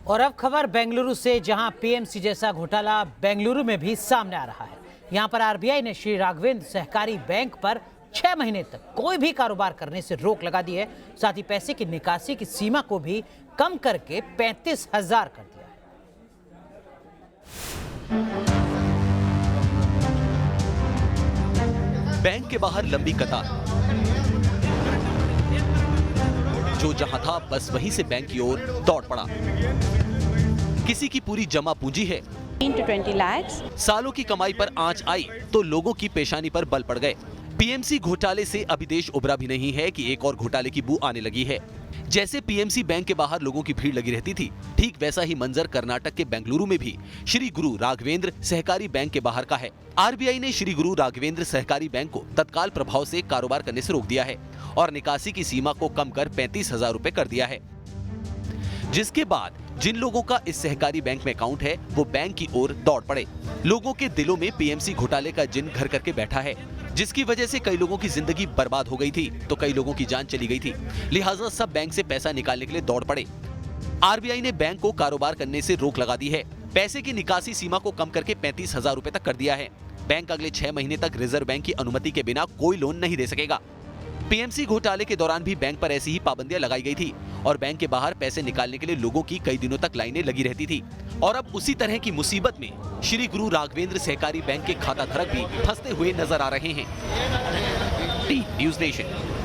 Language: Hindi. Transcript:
और अब खबर बेंगलुरु से, जहां पीएमसी जैसा घोटाला बेंगलुरु में भी सामने आ रहा है। यहां पर आरबीआई ने श्री राघवेंद्र सहकारी बैंक पर 6 महीने तक कोई भी कारोबार करने से रोक लगा दी है। साथ ही पैसे की निकासी की सीमा को भी कम करके 35,000 कर दिया है। बैंक के बाहर लंबी कतार, जो जहां था बस वहीं से बैंक की ओर दौड़ पड़ा। किसी की पूरी जमा पूंजी है, 15 to 20 lakhs। सालों की कमाई पर आंच आई तो लोगों की पेशानी पर बल पड़ गए। पीएमसी घोटाले से अभी देश उबरा भी नहीं है कि एक और घोटाले की बू आने लगी है। जैसे पीएमसी बैंक के बाहर लोगों की भीड़ लगी रहती थी, ठीक वैसा ही मंजर कर्नाटक के बेंगलुरु में भी श्री गुरु राघवेंद्र सहकारी बैंक के बाहर का है। आरबीआई ने श्री गुरु राघवेंद्र सहकारी बैंक को तत्काल प्रभाव से कारोबार करने से रोक दिया है और निकासी की सीमा को कम कर 35,000 रुपए कर दिया है। जिसके बाद जिन लोगों का इस सहकारी बैंक में अकाउंट है, वो बैंक की ओर दौड़ पड़े। लोगों के दिलों में पीएमसी घोटाले का जिन घर करके बैठा है, जिसकी वजह से कई लोगों की जिंदगी बर्बाद हो गई थी तो कई लोगों की जान चली गई थी। लिहाजा सब बैंक से पैसा निकालने के लिए दौड़ पड़े। आरबीआई ने बैंक को कारोबार करने से रोक लगा दी है। पैसे की निकासी सीमा को कम करके 35,000 रुपए तक कर दिया है। बैंक अगले 6 महीने तक रिजर्व बैंक की अनुमति के बिना कोई लोन नहीं दे सकेगा। पीएमसी घोटाले के दौरान भी बैंक पर ऐसी ही पाबंदियां लगाई गई थी और बैंक के बाहर पैसे निकालने के लिए लोगों की कई दिनों तक लाइनें लगी रहती थी। और अब उसी तरह की मुसीबत में श्री गुरु राघवेंद्र सहकारी बैंक के खाता धारक भी फंसते हुए नजर आ रहे हैं। T news nation.